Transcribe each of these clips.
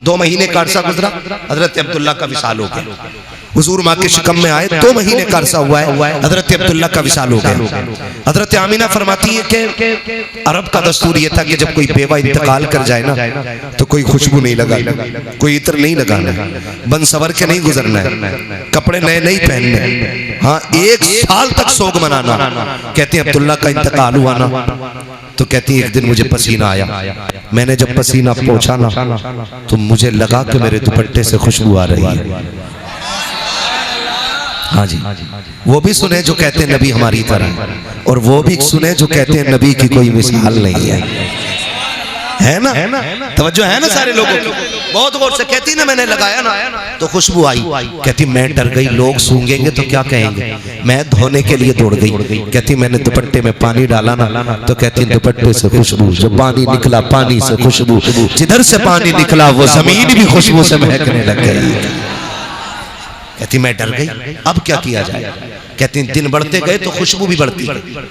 2 महीने का अरसा गुजरा, हजरत अब्दुल्ला का विसाल हो गया। हुजूर माँ के शिकम में आए, 2 महीने का अरसा हुआ है, हजरत अब्दुल्ला का विसाल हो गया। हजरत आमीना फरमाती है कि अरब का दस्तूर ये था कि जब कोई बेवा इंतकाल कर जाए ना तो कोई खुशबू नहीं लगाना, कोई इत्र नहीं लगाना, बन सवर के नहीं गुजरना है, कपड़े नए नहीं पहनने, हाँ 1 साल तक सोग मनाना। कहते हैं अब्दुल्ला का इंतकाल हुआ ना तो कहती है एक दिन मुझे पसीना आया, मैंने जब पसीना पोंछा ना तो मुझे लगा कि मेरे दुपट्टे से खुशबू आ रही है। हाँ जी, वो भी सुने जो कहते हैं नबी हमारी तरह, और वो भी सुने जो कहते हैं नबी की कोई मिसाल नहीं है ना? तवज्जो है ना सारे लोगों की? बहुत गौर से कहती ना मैंने लगाया ना तो खुशबू आई। कहती मैं डर गई, लोग सूंघेंगे तो क्या कहेंगे, मैं धोने के लिए दौड़ गई। कहती मैंने दुपट्टे में पानी डाला ना तो कहती दुपट्टे से खुशबू, जब पानी निकला पानी से खुशबू, जिधर से पानी निकला वो जमीन भी खुशबू से महकने लग गई। कहती मैं डर गई, अब क्या किया जाए? कहती दिन बढ़ते गए तो खुशबू भी बढ़ती गई,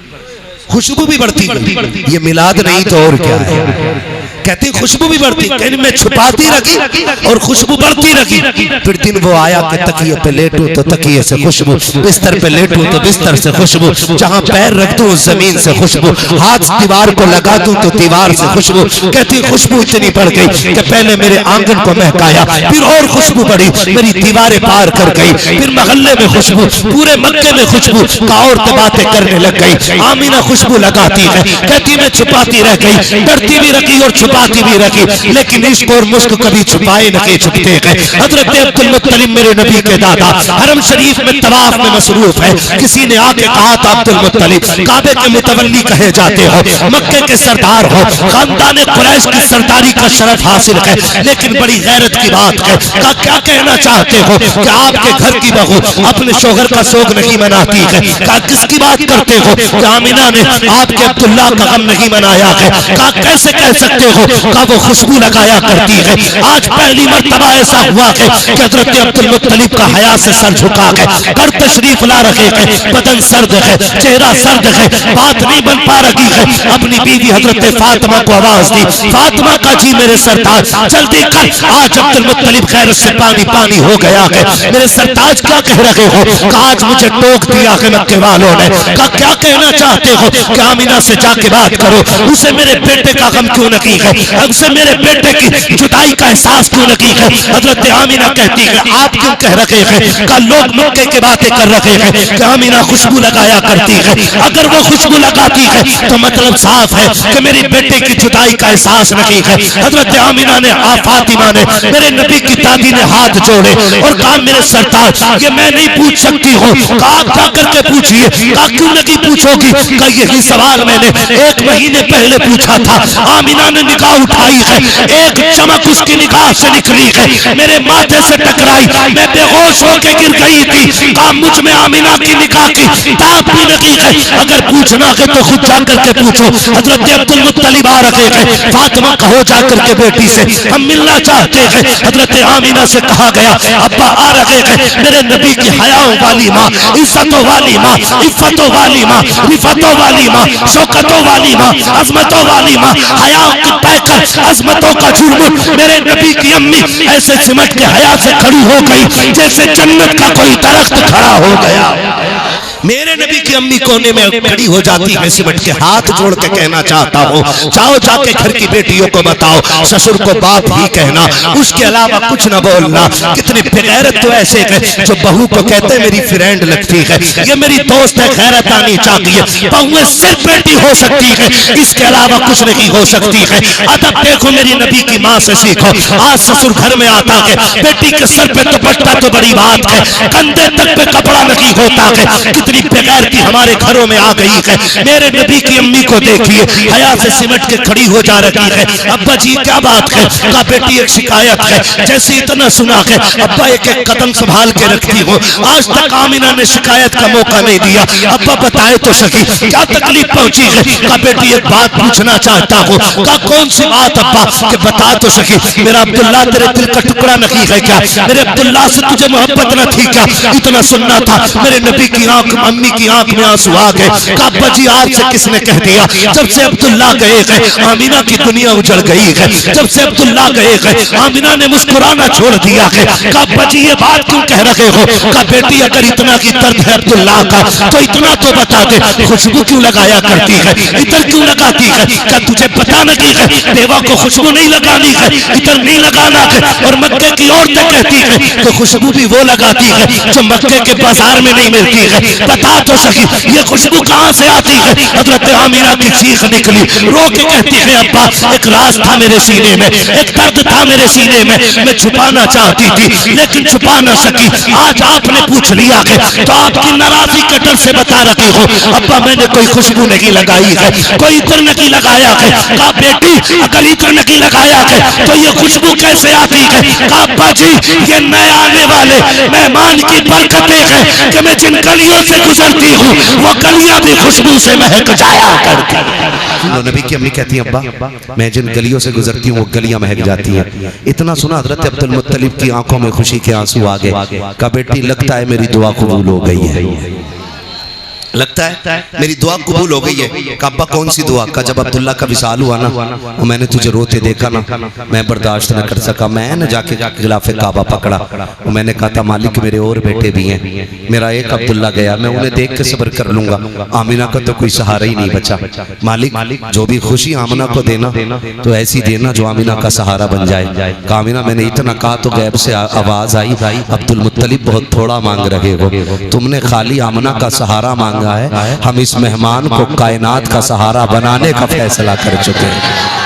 खुशबू भी बढ़ती गई। ये मिलाद नहीं तो और क्या है? कहती खुशबू भी बढ़ती, कहती मैं छुपाती रखी और खुशबू बढ़ती रखी। फिर दिन वो आया कि तकिए पे लेटूं तो तकिए से खुशबू, बिस्तर पे लेटूं तो बिस्तर से खुशबू, जहां पैर रख दूं जमीन से खुशबू, हाथ दीवार को लगा दूं तो दीवार से खुशबू। कहती खुशबू इतनी बढ़ गई कि पहले मेरे आंगन को महकाया, फिर और खुशबू बढ़ी, मेरी दीवारें पार कर गई, फिर मोहल्ले में खुशबू, पूरे मक्के में खुशबू, औरतें बातें करने लग गई। आमीना खुशबू लगाती है, कहती मैं छुपाती रह गई, डरती भी रखी और छुपाती भी रखी, लेकिन इश्क और मुस्क कभी छुपाए नहीं छुपते गए। हजरत अब्दुल मुत्तलिब मेरे नबी के दादा हरम शरीफ में तवाफ में मसरूफ है। किसी ने आके कहा था अब्दुल मुत्तलिब काबे के मुतवल्ली कहे जाते हो, मक्के के सरदार हो, खानदान कुरैश की सरदारी का शरफ हासिल है, लेकिन बड़ी गैरत की बात है, क्या कहना चाहते हो कि आपके घर की बहू अपने शोहर का सोग नहीं मनाती है? किसकी बात करते हो कि आमीना ने आपके अब्दुल्ला का गम नहीं मनाया है? कैसे कह सकते हो का वो खुशबू लगाया करती है? आज पहली मर्तबा ऐसा हुआ है कि हजरत अब्दुल मुत्तलिब का हया से सर झुका है, कर तशरीफ ला रहे हैं, बदन सर्द है, चेहरा सर्द है, बात नहीं बन पा रही है। अपनी बीवी हजरत फातिमा को आवाज दी, फातिमा का जी मेरे सरताज जल्दी कर, आज अब्दुल मुत्तलिब खैर से पानी पानी हो गया है। मेरे सरताज क्या कह रहे हो? आज मुझे टोक दिया है मक्के वालों ने। क्या कहना चाहते हो कि आमीना से जाके बात करो, उसे मेरे बेटे का गम क्यों नहीं है, हमसे मेरे बेटे की जुदाई का एहसास क्यों नहीं है? हजरत आमीना कहती है आप क्यों कह रहे हैं का लोग मक्के की बातें कर रहे हैं कि आमीना खुशबू लगाया करती है। अगर वो खुशबू लगाती है तो मतलब साफ है कि मेरी बेटे की जुदाई का एहसास नहीं है। हजरत आमीना ने फातिमा ने मेरे नबी की दादी ने हाथ जोड़े और कहा मेरे सरताज ये मैं नहीं पूछ सकती हूँ, कहा क्या करके पूछिए? कहा क्यों नहीं पूछोगी? का यही सवाल मैंने 1 महीने पहले पूछा था। आमीना ने निगाह उठाई है, एक चमक उसकी निगाह से निकली है, मेरे माथे से टकराई, मैं बेहोश होकर गिर गई थी। कहा मुझ में आमीना की निगाह की ताब भी नहीं है, अगर पूछना है तो खुद जाकर के पूछो। हजरत अब्दुल मुत्तलिब आ रहे हैं, फातिमा कहो जाकर के बेटी से हम मिलना चाहते हैं। हजरत आमीना से कहा गया अब्बा आ रहे हैं, मेरे नबी की हयाओं वाली माँ, इज्जतों वाली माँ, इफ्फतों वाली माँ, रिफतों वाली माँ, शौकतों वाली माँ, अजमतों वाली माँ, हयाओं की पैकर अजमतों का झुरमुट मेरे नबी की अम्मी ऐसे सिमट के हया से खड़ी हो गई जैसे जन्नत का कोई दरख्त खड़ा हो गया। मेरे नबी की अम्मी कोने में खड़ी हो जाती है, सिमट के हाथ जोड़ के कहना चाहता हूँ जाओ जाके घर की बेटियों को बताओ, ससुर को बाप ही कहना, उसके अलावा कुछ न बोलना। कितने बेगैरत तो ऐसे हैं जो बहू को कहते मेरी फ्रेंड लगती है, ये मेरी दोस्त है, खैरत आनी चाहिए। बहुएं सिर्फ बेटी हो सकती है, इसके अलावा कुछ नहीं हो सकती है। अदब देखो मेरी नबी की माँ से सीखो। आज ससुर घर में आता है, बेटी के सर पे दुपट्टा तो बड़ी बात है, कंधे तक पे कपड़ा नहीं होता है। कितनी बेगैरती हमारे घरों में आ गई है। मेरे नबी की अम्मी को देखिए, हया से सिमट के खड़ी हो जा रही है। अब्बा जी क्या बात है? का बेटी एक शिकायत है, जैसे इतना सुना है अब्बा एक एक कदम संभाल के रखती हो, आज तक आमीना ने शिकायत का मौका नहीं दिया। अब्बा बताए तो सही क्या तकलीफ पहुंची है? का बेटी एक बात पूछना चाहता हूँ। का कौन सी बात अब्बा? के बता तो सही, मेरा अब्दुल्ला तेरे दिल का टुकड़ा नहीं है क्या? मेरे अब्दुल्ला से तुझे मोहब्बत न थी क्या? इतना सुनना था। मेरे नबी की आंख अम्मी की आंख में आंसू आ गए। कहा अब्बा जी आपसे किसने कह दिया? जब से अब्दुल्ला गए हैं आमिना की दुनिया उजड़ गई है। जब से अब्दुल्ला गए हैं आमिना ने मुस्कुराना छोड़ दिया है। कहा अब्बा जी ये बात क्यों कह रहे हो? कहा बेटी अगर इतना की दर्द है अब्दुल्ला का तो इतना तो बता दे, खुशबू क्यों लगाया करती है, इधर क्यों लगाती है? क्या तुझे पता नहीं है देवा को खुशबू नहीं लगानी है, इधर नहीं लगाना है? और मक्के की औरतें कहती है कि खुशबू भी वो लगाती है जो मक्के के बाजार में नहीं मिलती है। बता तो सकी ये खुशबू कहां से आती है? हजरत आमिना की चीख निकली, रो के कहती है अब्बा एक राज था मेरे सीने में, एक दर्द था मेरे सीने में, मैं छुपाना चाहती थी लेकिन छुपा ना सकी। आज आपने पूछ लिया है तो आपकी नाराजगी के डर से बता रही हो अब्बा मैंने कोई खुशबू नहीं लगाई है, कोई इत्र नहीं लगाया है। कहा बेटी अगर इत्र नहीं लगाया है तो ये खुशबू कैसे आती है? कहा अब्बा जी ये नए आने वाले मेहमान की बरकतें हैं कि मैं जिन गलियों से गुजरती हूँ वो गलियां भी खुशबू से महक जाया करती। तो नबी की अम्मी कहती है अब्बा मैं जिन गलियों से गुजरती हूँ वो गलियां महक जाती हैं। इतना सुना हजरत अब्दुल मुत्तलिब की आंखों में खुशी के आंसू आ गए। कहा बेटी लगता है मेरी दुआ कबूल हो गई है, लगता है मेरी दुआ कबूल हो गई है। कहा अब्बा कौन सी दुआ? का जब अब्दुल्ला का विसाल हुआ ना और मैंने तुझे रोते देखा ना मैं बर्दाश्त न कर सका, मैं न जाके गिलाफे काबा पकड़ा और मैंने कहा था मालिक मेरे और बेटे भी हैं, मेरा एक अब्दुल्ला गया मैं उन्हें देख के सब्र कर लूंगा, आमिना का तो कोई सहारा ही नहीं बचा। मालिक जो भी खुशी आमिना को देना तो ऐसी देना जो आमिना का सहारा बन जाए। कहा आमिना मैंने इतना कहा तो गैब से आवाज आई अब्दुल मुत्तलिब बहुत थोड़ा मांग रहे हो, तुमने खाली आमिना का सहारा मांगा है, हम इस मेहमान को कायनात का सहारा बनाने का फैसला कर चुके हैं।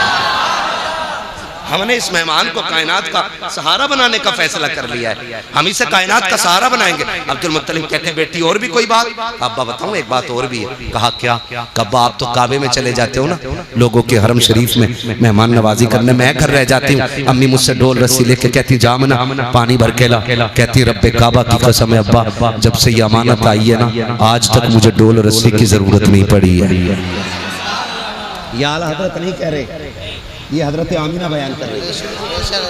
हमने इस मेहमान को कायनात का सहारा बनाने का फैसला कर लिया है, हम इसे कायनात का सहारा बनाएंगे। अब्दुल मुत्तलिब कहते हैं बेटी और भी कोई बात? अब्बा बताऊं एक बात और भी है। कहा क्या? कब्बा आप तो काबे में चले जाते हो ना लोगों के हरम शरीफ में मेहमान नवाजी करने, मैं घर रह जाती हूँ, अम्मी मुझसे डोल रस्सी लेके कहती जामना पानी भर के ला, कहती रब्बे काबा की कसम है अब्बा जब से ये अमानत आई है ना आज तक मुझे डोल रस्सी की जरूरत नहीं पड़ी है। ये आला हजरत नहीं कह रहे, ये हजरत आमिना बयान कर रही है,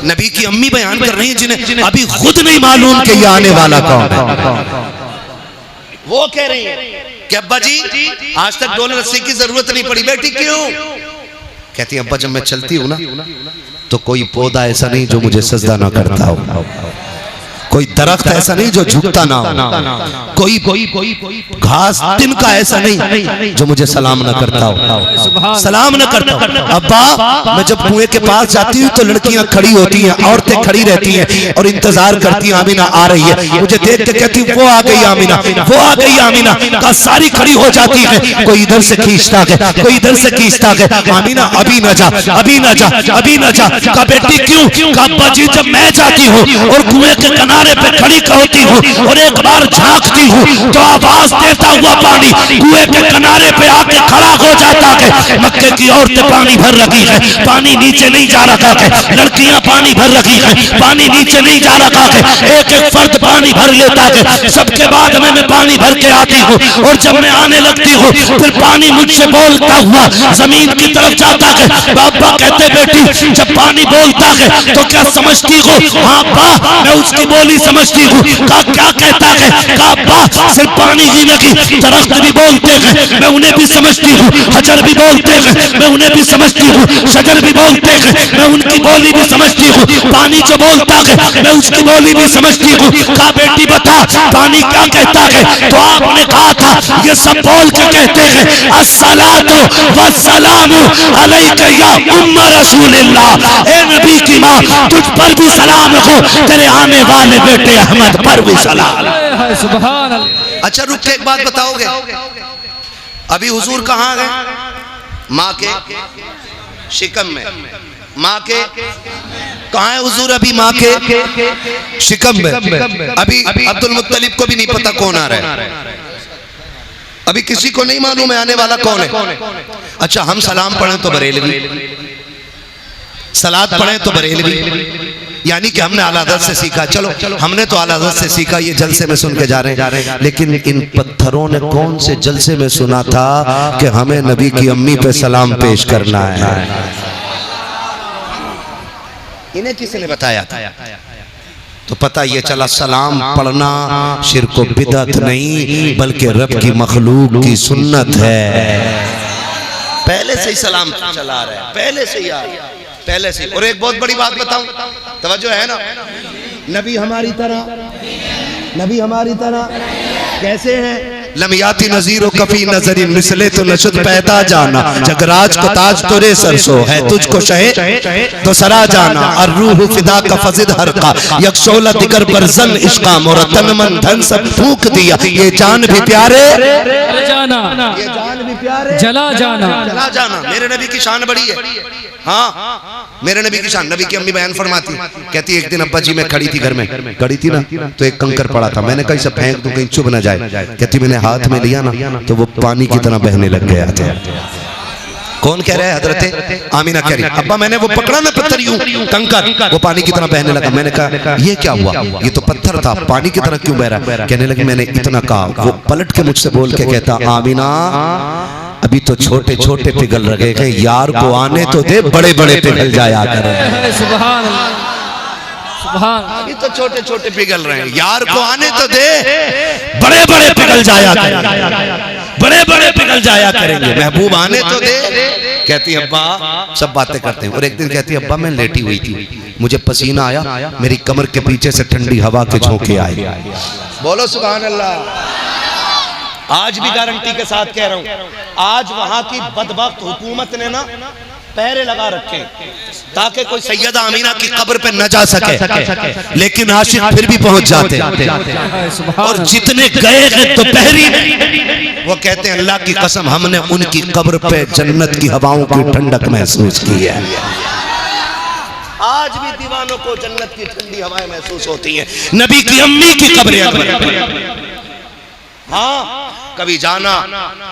नबी की अम्मी बयान कर रही है जिन्हें अभी खुद नहीं मालूम कि ये आने वाला कौन है। वो कह रही है कि अब्बा जी आज तक डोल रस्सी की जरूरत नहीं पड़ी। बेटी क्यों? कहती है अब्बा जब मैं चलती हूँ ना तो कोई पौधा ऐसा नहीं जो मुझे सजदा ना करता हो, कोई दरख्त ऐसा नहीं जो झुकता ना हो, कोई घास तिनका ऐसा नहीं जो मुझे सलाम न करता हो, सलाम न करता हो। अब्बा मैं जब कुएं के पास जाती हूँ तो लड़कियां खड़ी होती हैं, औरतें खड़ी रहती हैं और इंतजार करती हैं आमिना आ रही है, मुझे देख के कहती वो आ गई आमिना, वो आ गई आमिना। का सारी खड़ी हो जाती है, कोई इधर से खींचता है कोई इधर से खींचता है, आमिना अभी न जा अभी न जा अभी न जा। का बेटी क्यों? का अब्बा जी जब मैं जाती हूँ और कुएं के किनारे पे खड़ी होती हूँ और एक बार झांकती हूँ तो आवाज देता हुआ पानी कुएं के किनारे पे आके खड़ा हो जाता है। मक्के की औरतें पानी भर रही है, पानी नीचे नहीं जा रहा है, लड़कियां पानी भर रही है, पानी नीचे नहीं जा रहा है, एक एक फर्द पानी भर लेता है। सबके बाद में मैं पानी भर के आती हूँ और जब मैं आने लगती हूँ फिर पानी मुझसे बोलता हुआ जमीन की तरफ जाता है। बाबा कहते बेटी जब पानी बोलता है तो क्या समझती हो? हाँ बा मैं उसकी बोली समझती हूँ। क्या कहता है? कहा सिर्फ पानी ही नहीं दरख्त भी बोलते हैं, मैं उन्हें भी समझती हूँ, हजर भी बोलते हैं, मैं उन्हें भी समझती हूँ, शजर भी बोलते हैं, मैं उनकी बोली भी समझती हूँ, पानी जो बोलता है मैं उसकी बोली भी समझती हूँ। कहा बेटी बता पानी क्या कहता है? तो आपने कहा था ये सब बोल के कहते हैं अस्सलातु वस्सलामु अलैका या उम्मा रसूलिल्लाह, ए नबी की माँ तुझ पर भी सलाम हो, तेरे आने वाले बेटे अहमद पर भी सलाम। सुभान अल्लाह। अच्छा रुक के एक बात बताओगे, अभी हुजूर कहाँ गए? माँ के शिकम में। माँ के कहाँ है हुजूर? अभी माँ के शिकम में। अभी अब्दुल मुत्तलिब को भी नहीं पता कौन आ रहा है, अभी किसी को नहीं मालूम है आने वाला कौन है। अच्छा हम सलाम पढ़ें तो बरेलवी, सलात पढ़ें तो बरेलवी, यानी कि हमने आला हज़रत से सीखा। चलो हमने तो आला हज़रत से सीखा, ये जलसे में सुन के जा रहे हैं, लेकिन इन पत्थरों ने कौन से जलसे में सुना था कि हमें नबी की अम्मी पे सलाम पेश करना है? इन्हें किसने बताया था? तो पता ये चला सलाम पढ़ना शिर्क व बिदअत नहीं बल्कि रब की मखलूक की सुन्नत है। पहले से ही सलाम चला रहा है, पहले से ही पहले से। और एक बहुत बड़ी बात बताऊं, तवज्जो है ना, नबी हमारी तरह कैसे हैं? लमियाती नजीर कफी नजरी मिसले तो नशुद पैदा जाना, जगराज को ताज तुरे सरसो है तुझको शहे तो सरा जाना, और रूह फिदा का फजिद हर का यकशोला दिगर बरजन इश्काम, और तन मन धन सब फूक दिया, ये जान भी प्यारे जाना, ये जान भी प्यारे जला जाना। मेरे नबी की शान बड़ी है। हाँ, मेरे नबी की शान। नबी की अम्मी बयान फरमाती, कहती एक दिन अब्बा जी मैं खड़ी थी घर में, खड़ी थी ना, तो एक कंकर पड़ा था, मैंने कहीं से फेंक दूं कहीं चुभ ना जाए। कहती मैंने हाथ में लिया ना तो वो पानी की तरह बहने लग गया था। कौन कह रहा है? हजरत आमीना कह रही, अब्बा मैंने वो पकड़ा ना पत्थर यूं कंकर, वो पानी की तरह बहने लगा। मैंने कहा ये क्या हुआ? ये तो पत्थर था, पानी की तरह क्यों बह रहा है? कहने लगी मैंने इतना कहा, वो पलट के मुझसे बोल के कहता, आमीना अभी तो छोटे छोटे पिघल रहे हैं, यार को आने तो दे, बड़े बड़े पिघल जाया करें। सुभान सुभान, अभी तो छोटे छोटे पिघल रहे हैं, यार को आने तो दे, बड़े बड़े पिघल जाया करें, बड़े बड़े पिघल जाया करेंगे। महबूब आने तो दे। कहती अब्बा सब बातें करते हैं। और एक दिन कहती अब्बा मैं लेटी हुई थी, मुझे पसीना आया, मेरी कमर के पीछे से ठंडी हवा के झोंके आए। बोलो सुभान अल्लाह। आज भी गारंटी के साथ कह रहा हूं, आज वहां की बदबख्त हुकूमत ने ना पहरे लगा रखे ताकि कोई सैयदा आमीना की कब्र पे न जा सके, लेकिन आशिक फिर भी पहुंच जाते। और जितने गए हैं तो पहरी वो कहते हैं अल्लाह की कसम हमने उनकी कब्र पे जन्नत की हवाओं की ठंडक महसूस की है। आज भी दीवानों को जन्नत की ठंडी हवाएं महसूस होती हैं। नबी की अम्मी की कब्र, हाँ कभी जाना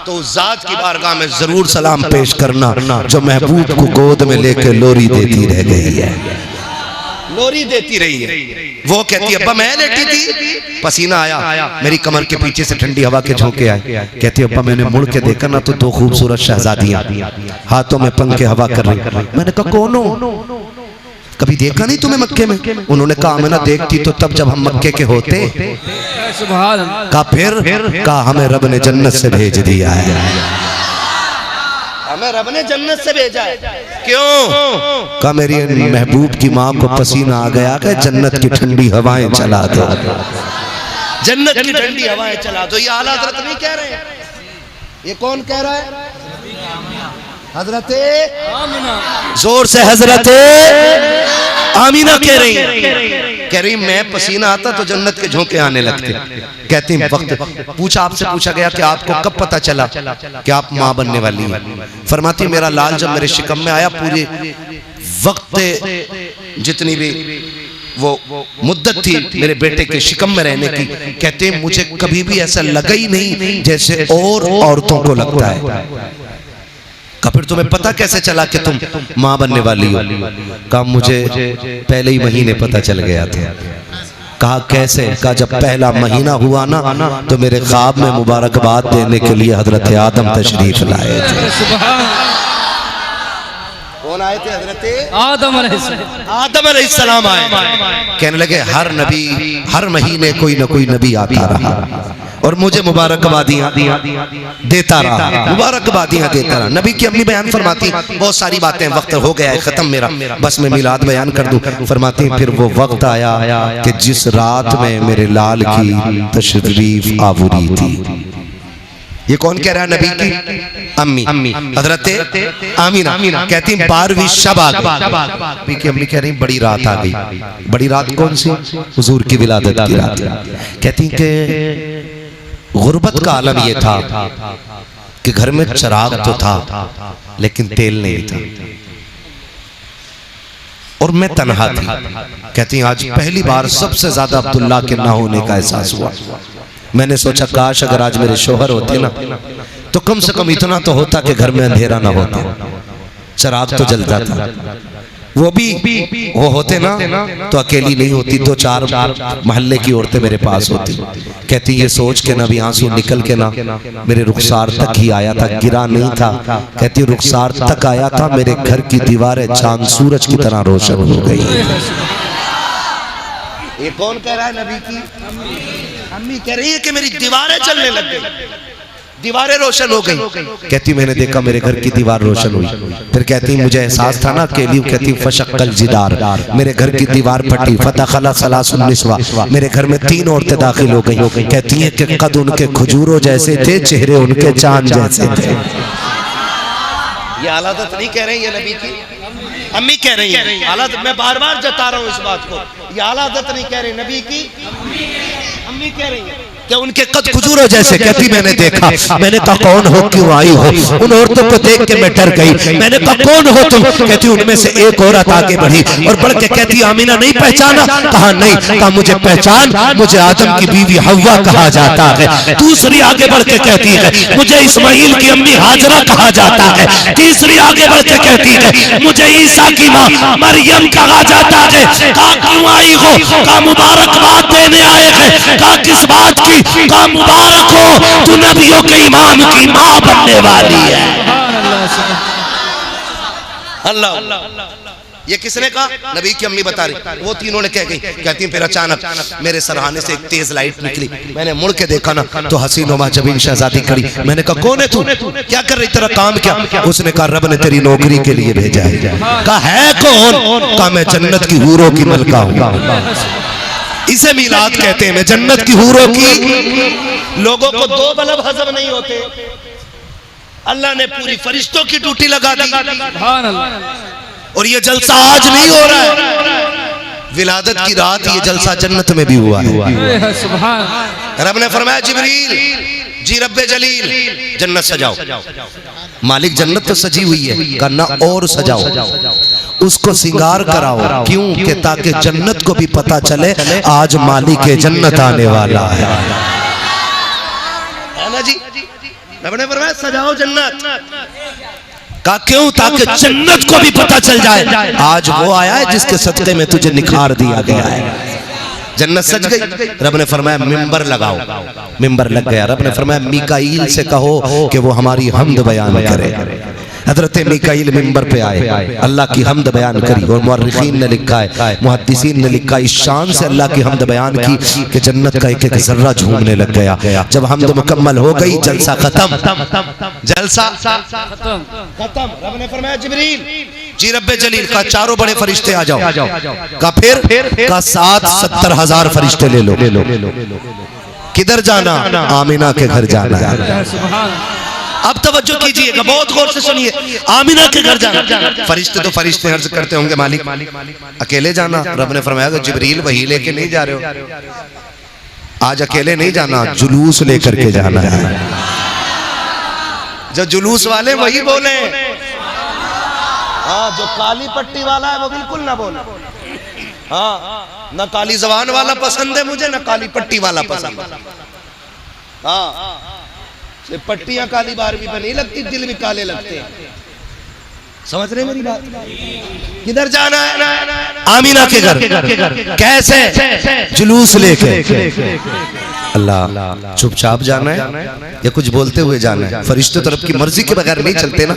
तो उस जात की बारगाह में जरूर सलाम पेश करना जो महबूब को गोद में लेकर लोरी देती रह गई है, लोरी देती रही है। वो कहती अब्बा मैं लेटी थी, पसीना आया, मेरी कमर के पीछे से ठंडी हवा के झोंके आए। कहती अब्बा मैंने मुड़ के देखा ना तो दो खूबसूरत शहजादियां हाथों में पंखे हवा कर रही। मैंने कहा कौन हो? कभी देखा नहीं तुम्हें मक्के में? उन्होंने कहा मैं ना देखती तो तब जब हम मक्के के होते। कहा फिर? कहा हमें रब ने जन्नत से भेज दिया है, हमें रब ने जन्नत से भेजा है। क्यों? कहा मेरी महबूब की माँ को पसीना आ गया कि जन्नत की ठंडी हवाएं चला दो, जन्नत की ठंडी हवाएं चला दो। ये आला हजरत नहीं कह रहे हैं, ये कौन कह रहा है? हजरते जोर से हजरते आमीना कह रही मैं पसीना आता तो जन्नत के झोंके आने लगते। कहती वक्त पूछा, आपसे पूछा गया कि आपको कब पता चला कि आप माँ बनने वाली हैं? फरमाती मेरा लाल जब मेरे शिकम में आया, पूरे वक्त जितनी भी वो मुद्दत थी मेरे बेटे के शिकम में रहने की, कहते मुझे कभी भी ऐसा लगा ही नहीं जैसे और औरतों को लगता है। फिर तुम्हें पता कैसे चला कि तुम माँ बनने वाली हो? कहा मुझे पहले ही महीने पता चल गया था। कहा कैसे? कहा जब पहला महीना हुआ ना तो मेरे ख्वाब में मुबारकबाद देने के लिए हजरत आदम तशरीफ लाए थे। कौन आए थे? हजरत आदम अलैहिस्सलाम आए। कहने लगे हर नबी हर महीने कोई ना कोई नबी आता रहा और मुझे मुबारकबादियां देता रहा, मुबारकबादियां देता रहा। नबी की अम्मी बयान फरमाती बहुत सारी बातें, वक्त हो गया है खत्म मेरा, बस मैं मिलाद बयान कर दूं। फरमाती फिर वो वक्त आया कि जिस रात में मेरे लाल की तशरीफ आवरी थी। ये कौन कह रहा है? नबी की अम्मी हजरत आमीना कहती 12वीं शब आ गई। नबी की अम्मी कह रही बड़ी रात आ गई। बड़ी रात कौन सी? हुजूर की विलादत की रात। कहती कि गुर्बत का आलम ये था कि घर में चिराग तो था लेकिन तेल नहीं था और मैं तन्हा थी। कहती आज पहली बार सबसे ज्यादा अब्दुल्ला के ना होने का एहसास हुआ। मैंने सोचा काश अगर आज मेरे शोहर होते ना तो कम से कम इतना तो होता कि घर में अंधेरा ना होता, चिराग तो जलता था। वो भी वो होते ना तो अकेली नहीं होती, 2-4 मोहल्ले की औरतें मेरे पास होती। कहती ये सोच के ना भी आंसू निकल के ना मेरे रुखसार तक ही आया था, गिरा नहीं था। कहती रुखसार तक आया था, मेरे घर की दीवारें चांद सूरज की तरह रोशन हो गई। ये कौन कह रहा है? नबी की अम्मी कह रही है कि मेरी दीवारें चलने लग गई, दीवारें रोशन हो गई। कहती मैंने देखा मेरे घर की दीवार रोशन हुई। फिर कहती मुझे एहसास था ना अकेली। कहती फशक्कल जिदार, मेरे घर की दीवार फटी। फतखला सलासुन निस्वा, मेरे घर में 3 औरतें दाखिल हो गई। कहती हैं कि कद उनके खजूरों जैसे थे, चेहरे उनके चांद जैसे थे। ये आलादत नहीं कह रही है नबी की अम्मी कह रही है। आलादत मैं बार बार जता रहा हूँ इस बात को। ये आलादत नहीं कह रही, नबी की अम्मी कह रही है कि उनके कद खजूरों जैसे। कहती मैंने देखा, मैंने कहा कौन हो, क्यों आई हो? उन औरतों को देख के मैं डर गई। मैंने कहा कौन हो तुम? कहती उनमें से एक औरत आगे बढ़ी और बढ़ के कहती आमीना नहीं पहचाना? कहा नहीं। कहा मुझे पहचान, मुझे आदम की बीवी हव्वा कहा जाता है। दूसरी आगे बढ़ के कहती है मुझे इस्माइल की अम्मी हाजरा कहा जाता है। तीसरी आगे बढ़ के कहती है मुझे ईसा की मां मरियम कहा जाता है। कहा क्यों आई हो? कहा मुबारकबाद देने आए हैं। कहा किस बात की? कहा मुबारक हो, तू नबियों के इमाम की मां बनने वाली है। अल्लाह, ये किसने कहा? नबी की अम्मी बता रही। वो तीनों ने कह गई। कहती फिर अचानक मेरे सरहाने से एक तेज लाइट निकली। मैंने मुड़ के देखा ना तो हसीनुमा जबीन शहजादी खड़ी। मैंने कहा कौन है तू? क्या कर रही, तेरा काम क्या? उसने कहा रब ने तेरी नौकरी के लिए भेजा है। कहा है कौन? कहा मैं जन्नत की हूरों की मलका हूं। इसे मिलाद कहते हैं। मैं जन्नत की हूरों की। लोगों को 2 बल्ब हजम नहीं होते, अल्लाह ने पूरी फरिश्तों की ड्यूटी लगा दी। और ये जलसा आज नहीं हो रहा है, विलादत की रात ये जलसा जन्नत में भी हुआ है। रब ने फरमाया जिब्रील जी रब्बे जलील जन्नत सजाओ। मालिक जन्नत तो सजी हुई है, करना और सजाओ, उसको सिंगार कराओ। क्यों? कि ताकि जन्नत को भी पता चले आज मालिक जन्नत आने वाला है ना जी। रब ने फरमाया सजाओ जन्नत का। क्यों? ताकि जन्नत को भी पता चल जाए आज वो आया है जिसके सदक़े में तुझे निखार दिया गया है। जन्नत सज गई। रब ने फरमाया मिंबर लगाओ। मिंबर लग गया। रब ने फरमाया मीकाईल से कहो कि वो हमारी हमद बयान करे। हजरत मीकाईल मिंबर पे आए, अल्लाह की हमद बयान करी। और मुअर्रिखीन ने लिखा है, मुहद्दिसीन ने लिखा इस शान से अल्लाह की हमद बयान की कि जन्नत का एक एक जर्रा झूमने लग गया। जब हमद मुकम्मल हो गई जलसा खत्म। जलसा खत्म। रब ने फरमाया जिब्रील जी रब्बे जलील का 4 बड़े फरिश्ते आ जाओ। का फिर का 70,000 फरिश्ते ले लो। किधर जाना? आमीना के घर जाना है। अब तवज्जो कीजिएगा, बहुत गौर से सुनिए। आमीना के घर जाना। फरिश्ते तो फरिश्ते अर्ज करते होंगे मालिक अकेले जाना? रब ने फरमाया जिब्रील वही लेके नहीं जा रहे हो, आज अकेले नहीं जाना, जुलूस लेकर के जाना है। जो जुलूस वाले वही बोले। हाँ, जो काली पट्टी वाला है वो बिल्कुल ना बोले। हाँ, ना काली जबान वाला पसंद है मुझे, ना काली पट्टी वाला पसंद है। हाँ, पट्टियां काली बारहवीं पे नहीं लगती, दिल भी काले लगते हैं। समझ रहे मेरी बात? किधर जाना है? आमीना के घर। कैसे? जुलूस लेके। अल्लाह, चुपचाप जाना है या कुछ बोलते हुए जाना है? फरिश्ते तो रब की मर्जी के बगैर नहीं चलते ना।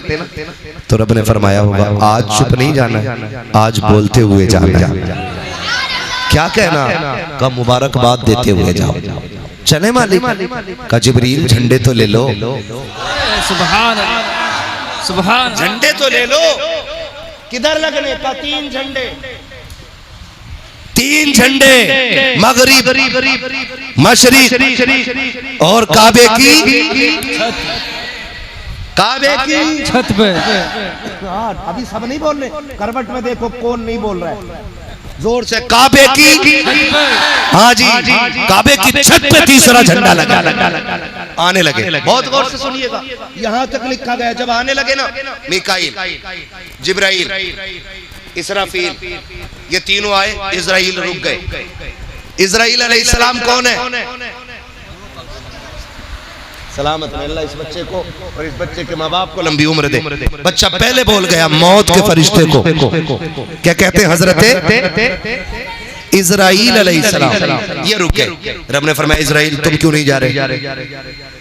तो रब ने फरमाया होगा आज चुप नहीं जाना है, आज बोलते हुए जाना है। क्या कहना? का मुबारकबाद देते हुए जाओ। चले मालिक का जिब्रील झंडे तो ले लो। सुभान सुभान। झंडे तो ले लो। किधर लगने का? 3 झंडे। 3 झंडे, मगरिब, मशरिक और काबे की छत पे। अभी सब नहीं बोल रहे, करवट में देखो कौन नहीं बोल रहा है जोर से। काबे की, हाँ जी, काबे की छत पे तीसरा झंडा लगा। आने लगे। बहुत गौर से सुनिएगा, यहाँ तक लिखा गया जब आने लगे ना मीकाईल, जिब्राइल, इसराफील, ये तीनों आए, इजराइल रुक गए। इजराइल अलैहिस्सलाम कौन है? सलामत अल्लाह इस बच्चे को और इस बच्चे के माँ बाप को लंबी उम्र दे। बच्चा पहले बोल गया मौत के फरिश्ते को। क्या कहते हैं? हजरते इजराइल अलैहिस्सलाम। ये रुक गए। रब ने फरमाया इजराइल तुम क्यों नहीं जा रहे?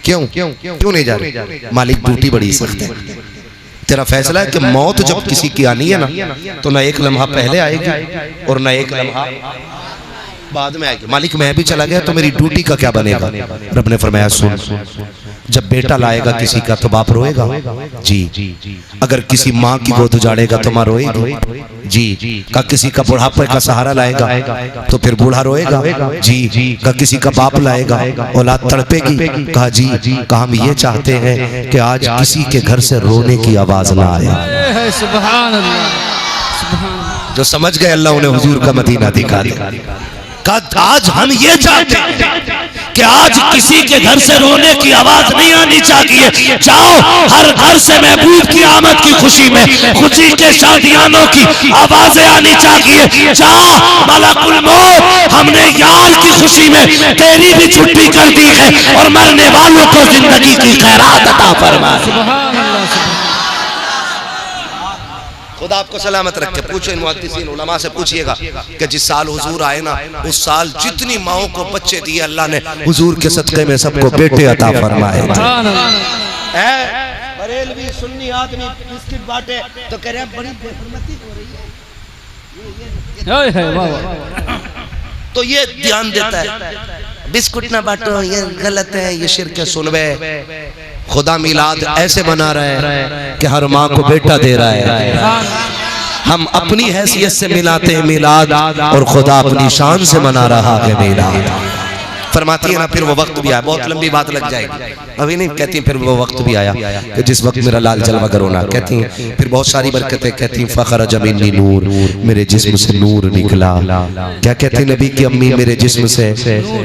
क्यों नहीं जा रहे? मालिक ड्यूटी बड़ी सख्त है। तेरा फैसला है कि मौत जब किसी की आनी है ना तो ना एक लम्हा पहले आएगी और ना एक लम्हा बाद में आएगी। मालिक मैं भी चला गया तो मेरी ड्यूटी का क्या बनेगा? रब ने फरमाया सुन, जब बेटा लाएगा किसी का तो बाप रोएगा जी, अगर किसी माँ की गोद उजाड़ेगा तो माँ रोएगी जी, का किसी का बुढ़ापे का सहारा लाएगा तो फिर बूढ़ा रोएगा जी, का किसी का बाप लाएगा औलाद तड़पेगी। कहा जी, का हम ये चाहते हैं कि आज किसी के घर से रोने की आवाज ना आए। सुभान अल्लाह, सुभान अल्लाह। जो समझ गए अल्लाह उन्हें हुजूर का मदीना दिखा दिया। आज हम ये चाहते हैं कि आज किसी के घर से रोने की आवाज नहीं आनी चाहिए। जाओ हर घर से महबूब की आमद की खुशी में खुशी के शादियानों की आवाजें आनी चाहिए। जाओ मलकुल मौत, हमने यार की खुशी में तेरी भी छुट्टी कर दी है और मरने वालों को जिंदगी की खैरात अता फरमा। सुभान अल्लाह, सुभान। खुदा आपको सलामत रखे। पूछो इन मुहद्दिसीन उलमा से पूछिएगा कि जिस साल हुजूर आए ना, उस साल जितनी माओं को बच्चे दिए अल्लाह ने हुजूर के सदक़े में सबको बेटे अता फरमाए। बरेलवी सुन्नी आदमी बिस्किट बांटे तो कह रहे हैं बड़ी बेहुरमती हो रही है। तो ये ध्यान देता है बिस्कुट ना बांटो, ये गलत है, ये शिर्क है। सुनवे खुदा मिलाद ऐसे मना रहा है कि हर माँ को बेटा दे रहा है। हम अपनी हैसियत से मिलाते हैं मिलाद और खुदा अपनी शान से मना रहा है मिलाद। फरमाती है ना फिर वो वक्त भी आया, बहुत लंबी बात लग जाएगी अभी नहीं, कहती हैं फिर वो वक्त भी आया कि जिस वक्त मेरा लाल जलवा करोना। कहती हैं फिर बहुत सारी बरकतें, कहती हैं फखरज मिन्नी नूर, मेरे जिस्म से नूर निकला। क्या कहती नबी की अम्मी, मेरे जिस्म से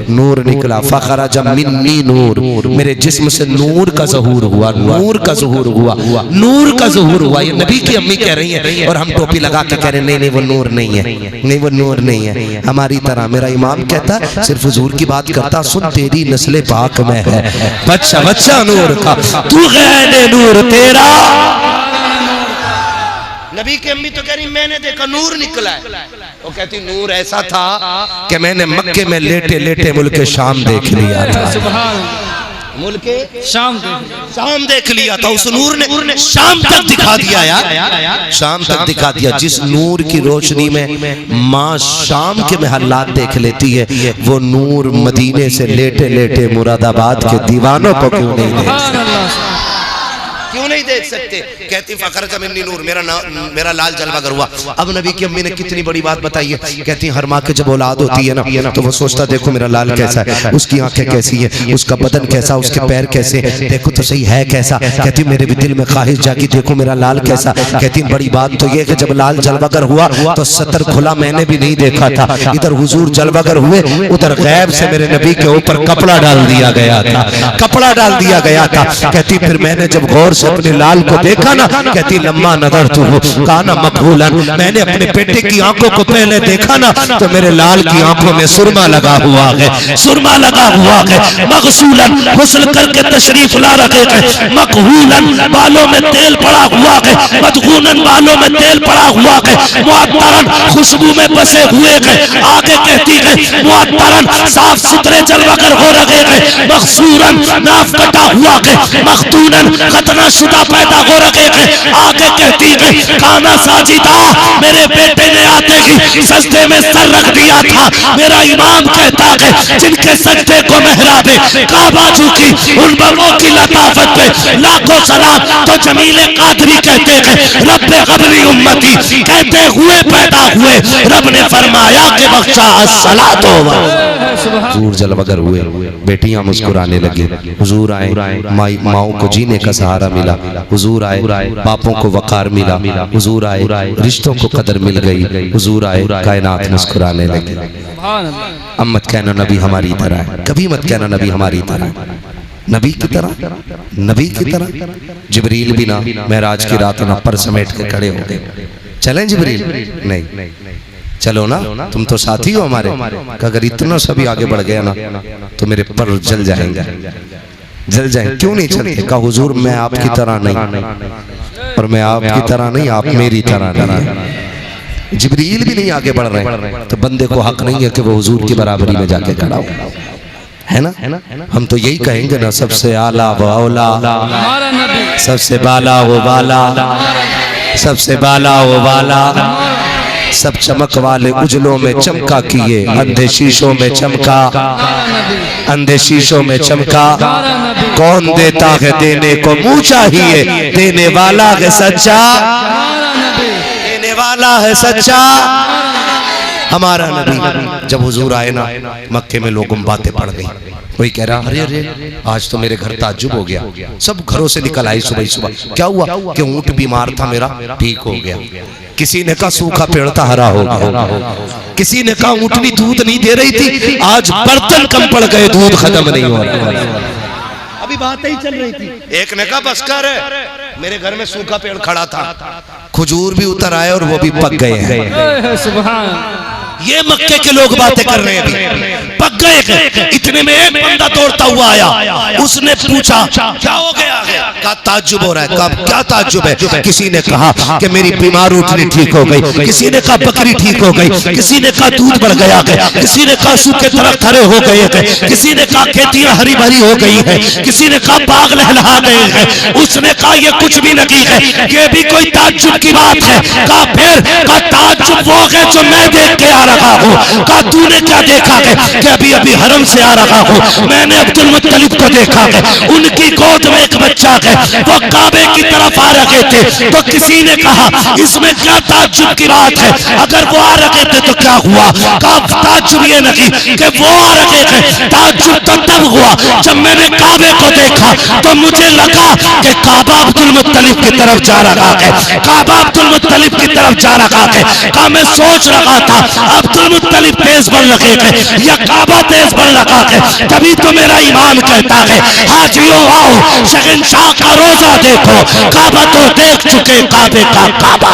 नूर निकला। फखरज मिन्नी नूर, मेरे जिस्म से नूर का ज़हूर हुआ, नूर का ज़हूर हुआ, नूर का ज़हूर हुआ। ये नबी की अम्मी कह रही है और हम टोपी लगा के कह रहे हैं नहीं नहीं वो नूर नहीं है, नहीं वो नूर नहीं है हमारी तरह। मेरा इमाम कहता सिर्फ हुजूर की बात करता, सुन तेरी नस्ले पाक में है बच्चा बच्चा नूर का, तू गैर नूर तेरा। नबी की अम्मी तो कह रही मैंने देखा नूर निकला है। वो कहती नूर ऐसा था कि मैंने मक्के में लेटे लेटे मुल्क शाम देख लिया था। मुल्के शाम देख लिया था। उस नूर ने शाम तक दिखा दिया यार, शाम तक दिखा दिया। जिस नूर की रोशनी में माँ शाम के महल्लात देख लेती है, वो नूर मदीने से लेटे लेटे मुरादाबाद के दीवानों को क्यों नहीं देख सकते? कहती फखरज मिन्नी नूर, मेरा लाल जलवागर हुआ। अब नबी की अम्मी ने कितनी बड़ी बात बताई है। कहती हर माँ के जब औलाद होती है ना तो वो सोचता देखो मेरा लाल कैसा है, उसकी आंखें कैसी है, उसका बदन कैसा, उसके पैर कैसे, देखो तो सही है कैसा। कहती मेरे भी दिल में ख्वाहिश जागी देखो मेरा लाल कैसा। कहती बड़ी बात तो ये कि जब लाल जलवागर हुआ तो सतर खुला मैंने भी नहीं देखा था। इधर हुजूर जलवागर हुए, उधर गैब से मेरे नबी के ऊपर कपड़ा डाल दिया गया था, कपड़ा डाल दिया गया था। कहती फिर मैंने जब गौर से अपने लाल को देखा ना, कहती लम्मा नजर तू काना मकबूलन, मैंने अपने बेटे की आंखों को पहले देखा ना तो मेरे लाल की आंखों में सुरमा लगा हुआ है, सुरमा लगा हुआ है। मगसूलन गुस्ल करके तशरीफ ला रखे हैं, मकहूलन बालों में तेल पड़ा हुआ है, मदगूनन बालों में तेल पड़ा हुआ है, मुअत्तरन खुशबू में बसे हुए हैं। आगे कहती है मुअत्तरन साफ सुथरे जलवागर हो रहे हैं, मखसूरन नाफ कटा हुआ है, मखतूनन खतना शुदा पैदा हो रखे हैं। आगे कहती है खाना साजिदा, मेरे बेटे ने आते ही सजदे में सर रख दिया था। मेरा इमाम कहता है जिनके सजदे को मेहराबे काबा झुकी, उन बगों की लताफत पे लाखों सलाम। तो जमीले कादरी कहते हैं रब्बे गबरी उम्मती, कहते हुए पैदा हुए रब ने फरमाया कि बख्शा अस्सलातो हुजूर जलवागर हुए, बेटियां मुस्कुराने लगी। हुजूर आए, माओं को जीने का सहारा मिला। हुजूर आए, बापों को वकार मिला। हुजूर आए, रिश्तों को कदर मिल गई। हुजूर आए, कायनात मुस्कुराने लगी। अब मत कहना नबी हमारी तरह है, कभी मत कहना नबी हमारी तरह, नबी की तरह, नबी की तरह। जिब्रील भी ना महराज की रात ना पर समेट के खड़े हो गए। चलें जिब्रील? नहीं, चलो ना, तुम तो साथी हो हमारे। अगर इतना सभी आगे बढ़ गया ना तो मेरे पर जल जाएंगे, जल जाए। क्यों नहीं चलते? कहा हुजूर मैं आपकी तरह नहीं, और मैं आपकी तरह नहीं, आप मेरी तरह नहीं। जिब्रील भी नहीं आगे बढ़ रहे तो बंदे को हक नहीं है कि वो हुजूर की बराबरी में जाके खड़ा हो, है ना? हम तो यही कहेंगे ना, सबसे आला वो औला, सबसे बाला वो बाला, सबसे बाला वो बाला, सब चमक वाले उजलों में चमका किए, अंधे शीशों में चमका, अंधे शीशों में चमका। कौन देता है देने को मुंह चाहिए, देने वाला है सच्चा, देने वाला है सच्चा हमारा नबी। जब हुजूर आए ना मक्के में लोगों बातें पड़ गई। कोई कह रहा अरे अरे आज तो मेरे घर ताज्जुब हो गया। सब घरों से निकल आई सुबह सुबह। क्या हुआ कि ऊंट बीमार था मेरा ठीक हो गया। किसी ने कहा सूखा पेड़ था हरा हो गया। किसी ने कहा ऊंटनी दूध नहीं दे रही थी, आज बर्तन कम पड़ गए, दूध खत्म नहीं हो रहा। अभी बात ही चल रही थी। एक ने कहा बस कर, मेरे घर में सूखा पेड़ खड़ा था, खजूर भी उतर आए और वो भी पक गए हैं। सुभान। ये मक्के के लोग बातें कर रहे हैं, पक गए। इतने में एक बंदा दौड़ता हुआ आया, उसने पूछा क्या हो गया है? कहा ताज्जुब हो रहा है। कहा क्या ताज्जुब है? किसी ने कहा कि मेरी बीमार ऊँटनी ठीक हो गई, किसी ने कहा बकरी ठीक हो गई, किसी ने कहा दूध बढ़ गया है, किसी ने कहा सूखे दरख्त हरे हो गए हैं, किसी ने कहा खेतियां हरी भरी हो गई है, किसी ने कहा बाग लहलहा गए हैं। उसने कहा ये कुछ भी नहीं है, ये भी कोई ताज्जुब की बात है। कहा फिर? कहा ताज्जुब वो है जो मैं देख के आ रहा हूँ। कहा तूने क्या देखा है? कि अभी अभी हरम से आ रहा हूँ, मैंने अब्दुल मुत्तलिब को देखा है, उनकी गोद में एक बच्चा है, वो काबे की तरफ आ रहे थे। तो किसी ने कहा इसमें क्या ताज्जुब की बात है, अगर वो आ रहे थे तो क्या हुआ? कहा ताज्जुब ये नहीं कि वो आ रहे थे, ताज्जुब तो तब हुआ जब मैंने काबे को देखा तो मुझे लगा कि काबा अब्दुल मुत्तलिब की तरफ जा रहा है, काबा अब्दुल मुत्तलिब की तरफ जा रहा है। कहा मैं सोच रहा था अब्दुल मुत्तलिब तेज बढ़ रहे थे या काबा तेज बढ़ रहा है। तभी तो मेरा ईमान कहता है हाजियों आओ शहंशाह का रोजा देखो, काबा तो देख चुके काबे का काबा।